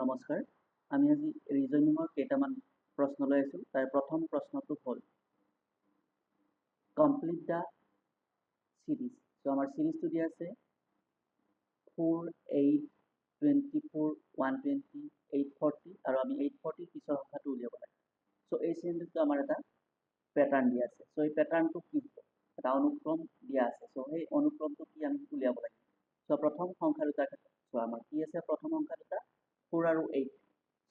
নমস্কাৰ। আমি আজি ৰিজনিঙৰ কেইটামান প্ৰশ্ন লৈ আছোঁ। তাৰ প্ৰথম প্ৰশ্নটো হ'ল কমপ্লিট দ্য চিৰিজ। চ' আমাৰ চিৰিজটো দিয়া আছে 4, 8, 24, 120, 840 আৰু আমি 840 পিছৰ সংখ্যাটো উলিয়াব লাগে। চ' এই শ্ৰেণীটো আমাৰ এটা পেটাৰ্ণ দিয়া আছে। চ' এই পেটাৰ্ণটো কি হ'ব? এটা অনুক্ৰম দিয়া আছে। চ' সেই অনুক্ৰমটো কি আমি উলিয়াব লাগে। চ' প্ৰথম সংখ্যা দুটাৰ ক্ষেত্ৰত চ' আমাৰ কি আছে প্ৰথম সংখ্যা দুটা 4 আৰু 8।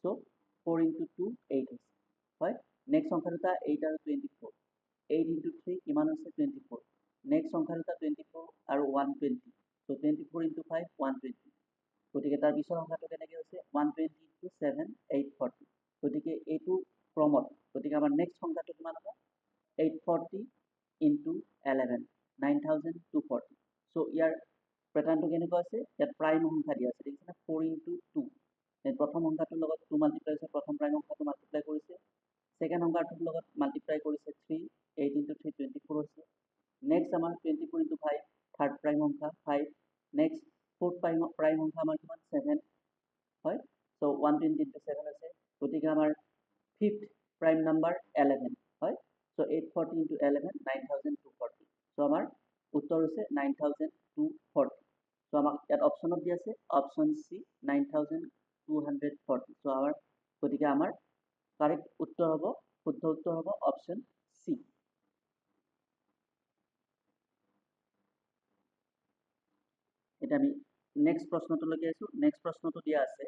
চ' 4 into 2 8 হৈছে হয়। নেক্সট সংখ্যা দুটা 8 আৰু 24। 8 into 3 কিমান হৈছে 24। নেক্সট সংখ্যা দুটা 24 আৰু 120। চ' 24 into 5 120। গতিকে তাৰ পিছৰ সংখ্যাটো কেনেকৈ হৈছে 120 into 7 840। গতিকে এইটো ক্ৰমত গতিকে আমাৰ নেক্সট সংখ্যাটো কিমান হ'ব 840 into 11 9240। চ' ইয়াৰ পেটাৰ্ণটো কেনেকুৱা আছে ইয়াত প্ৰাইম সংখ্যা দিয়া আছে দেখিছেনে 4 into 2। প্ৰথম সংখ্যাটোৰ লগত 2 মাল্টিপ্লাই হৈছে প্ৰথম প্ৰাইম সংখ্যাটো মাল্টিপ্লাই কৰিছে ছেকেণ্ড সংখ্যাটোৰ লগত মাল্টিপ্লাই কৰিছে 3 8 into 3 24 হৈছে। নেক্সট আমাৰ 24 into 5 থাৰ্ড প্ৰাইম সংখ্যা 5। নেক্সট ফ'ৰ্থ প্ৰাইম সংখ্যা আমাৰ কিমান 7 হয়। চ' 120 into 7 আছে গতিকে আমাৰ ফিফ্থ প্ৰাইম নাম্বাৰ 11 হয়। চ' 840 into 11 9240। চ' আমাৰ উত্তৰ হৈছে 9240। চ' আমাক ইয়াত অপশ্যনত দি আছে অপশ্যন চি 9240। চ' আমাৰ গতিকে আমাৰ কাৰেক্ট উত্তৰ হ'ব শুদ্ধ উত্তৰ হ'ব অপশ্যন চি। এতিয়া আমি নেক্সট প্ৰশ্নটোলৈকে আছোঁ। নেক্সট প্ৰশ্নটো দিয়া আছে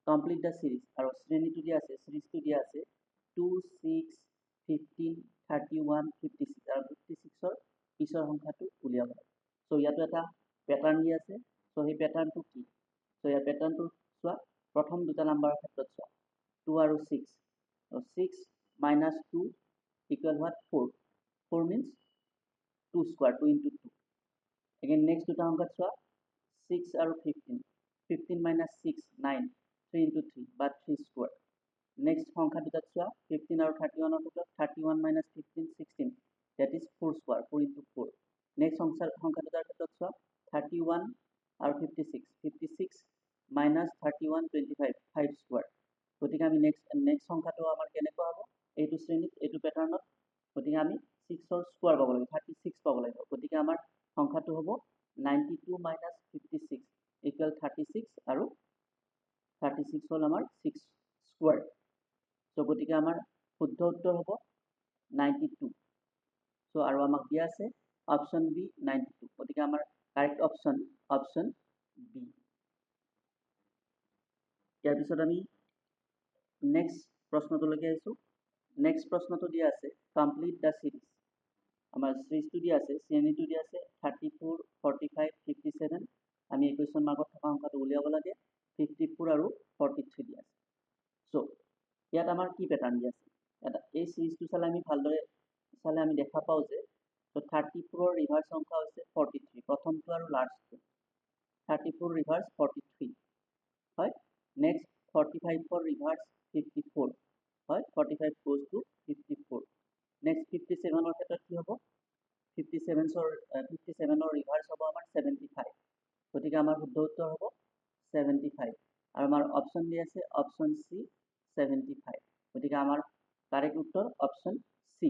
কমপ্লিট দ্য চিৰিজ আৰু শ্ৰেণীটো দিয়া আছে চিৰিজটো দিয়া আছে 2 6 15 31 56 আৰু 56ৰ পিছৰ সংখ্যাটো উলিয়াব লাগে। চ' ইয়াতো এটা পেটাৰ্ণ দিয়া আছে। চ' সেই পেটাৰ্ণটো কি চ' ইয়াৰ পেটাৰ্ণটো চোৱা প্ৰথম দুটা নাম্বাৰৰ ক্ষেত্ৰত চোৱা 2 আৰু 6। 6 minus 2 equal what 4। 4 means 2 square 2 into 2। again next দুটা সংখ্যাত চোৱা 6 আৰু 15। 15 minus 6 9 3 into 3 but 3 square। next সংখ্যা দুটাত চোৱা 15 আৰু 31ৰ ক্ষেত্ৰত 31 minus 15 16 that is 4 square 4 into 4। next সংখ্যা দুটাৰ ক্ষেত্ৰত চোৱা 31 আৰু 56 56 minus 31 25 5 square। গতিকে আমি নেক্সট সংখ্যাটো আমাৰ কেনেকুৱা হ'ব এইটো শ্ৰেণীত এইটো পেটাৰ্ণত গতিকে আমি 6ৰ স্কোৱাৰ পাব লাগিব 36 পাব লাগিব। গতিকে আমাৰ সংখ্যাটো হ'ব 92 minus 56 equal 36 আৰু 36 হ'ল আমাৰ 6 স্কোৱাৰ। চ' গতিকে আমাৰ শুদ্ধ উত্তৰ হ'ব 92। চ' আৰু আমাক দিয়া আছে অপশ্যন বি 92। গতিকে আমাৰ কাৰেক্ট অপশ্যন বি। ইয়াৰ পিছত আমি নেক্সট প্ৰশ্নটোলৈকে আহিছোঁ। নেক্সট প্ৰশ্নটো দিয়া আছে কমপ্লিট দ্য চিৰিজ। আমাৰ চিৰিজটো দিয়া আছে শ্ৰেণীটো দিয়া আছে 34 45 57। আমি এই কুৱেশ্যন মাৰ্কত থকা সংখ্যাটো উলিয়াব লাগে 54 আৰু 43 দিয়া আছে। চ' ইয়াত আমাৰ কি পেটাৰ্ণ দিয়া আছে ইয়াত এই চিৰিজটো চালে আমি ভালদৰে চালে আমি দেখা পাওঁ যে 34ৰ ৰিভাৰ্ছ সংখ্যা হৈছে 43 প্ৰথমটো আৰু লাষ্টটো 34 ৰিভাৰ্ছ 43 হয়। নেক্সট 45ৰ ৰিভাৰ্ছ 54 হয় 45 goes to 54। নেক্সট 57ৰ ক্ষেত্ৰত কি হ'ব 57ৰ ৰিভাৰ্ছ হ'ব আমাৰ 75। গতিকে আমাৰ শুদ্ধ উত্তৰ হ'ব 75 আৰু আমাৰ অপশ্যন দি আছে অপশ্যন চি 75। গতিকে আমাৰ কাৰেক্ট উত্তৰ অপশ্যন চি।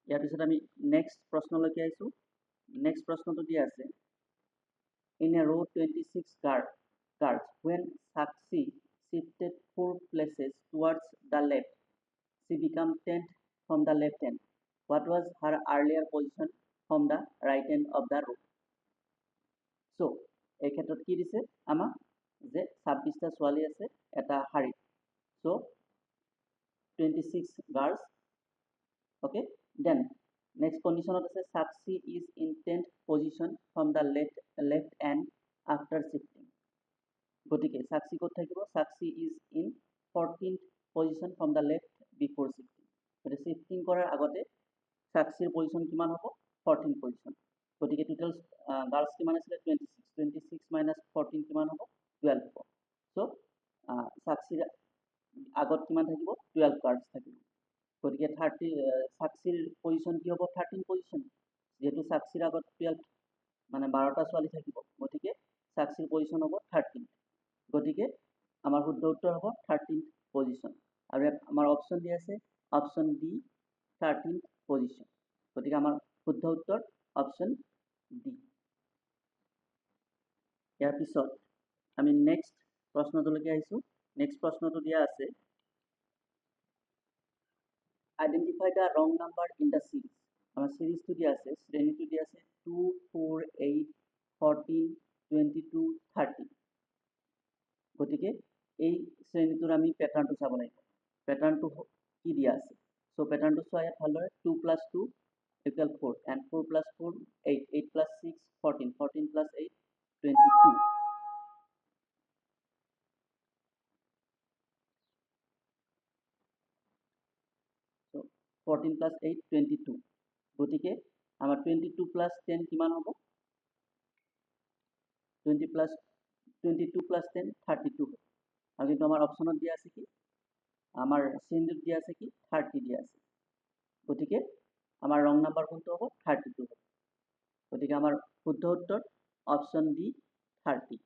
ইয়াৰ পিছত আমি নেক্সট প্ৰশ্নলৈকে আহিছোঁ। নেক্সট প্ৰশ্নটো দিয়া আছে in a row 26 cards when Sakshi shifted 4 places towards the left she became 10th from the left hand. What was her earlier position from the right hand of the row? So এই ক্ষেত্ৰত কি দিছে আমাক যে 26টা ছোৱালী আছে এটা শাৰীত। So 26 girls okay then next conditionত আছে Sakshi is in 10th position from the left hand after shifting। গতিকে Sakshi ক'ত থাকিব Sakshi is in 14th position from the left before shifting। গতিকে shifting কৰাৰ আগতে Sakshiৰ পজিশ্যন কিমান হ'ব 14th পজিশ্যন। গতিকে টোটেল গাৰ্লছ কিমান আছিলে 26 minus 14 কিমান হ'ব 12 হ'ব। চ' Sakshiৰ আগত কিমান থাকিব 12 গাৰ্লছ থাকিব। গতিকে Sakshiৰ পজিশ্যন কি হ'ব 13 পজিশ্যন যিহেতু Sakshiৰ আগত 12 মানে 12টা ছোৱালী থাকিব। গতিকে সাকসিড পজিশ্যন হ'ব 13। গতিকে আমাৰ শুদ্ধ উত্তৰ হ'ব 13th পজিশ্যন। আৰু ইয়াত আমাৰ অপশ্যন দিয়া আছে অপশ্যন ডি 13th পজিশ্যন। গতিকে আমাৰ শুদ্ধ উত্তৰ অপশ্যন ডি। ইয়াৰ পিছত আমি নেক্সট প্ৰশ্নটোলৈকে আহিছোঁ। নেক্সট প্ৰশ্নটো দিয়া আছে identify the wrong number in the series. আমাৰ চিৰিজটো দিয়া আছে, শ্ৰেণীটো দিয়া আছে 2, 4, 8, 14, 22, 30। গতিকে এই শ্ৰেণীটোৰ আমি পেটাৰ্ণটো চাব লাগিব। পেটাৰ্ণটো কি দিয়া আছে? চ' পেটাৰ্ণটো চোৱা ইয়াত ভালদৰে 2 + 2 = 4 and 4 + 4 8, 8 + 6 14, 14 + 8 22। চ' 14 + 8 22। গতিকে আমাৰ 22 + 10 কিমান হ'ব? 22 + 10 32 হ'ব। আৰু কিন্তু আমাৰ অপশ্যনত দিয়া আছে কি? আমাৰ শ্ৰেণীটোত দিয়া আছে কি? 30 দিয়া আছে। গতিকে আমাৰ ৰং নাম্বাৰ কোনটো হ'ব? 32 হ'ব। গতিকে আমাৰ শুদ্ধ উত্তৰ অপশ্যন ডি 30।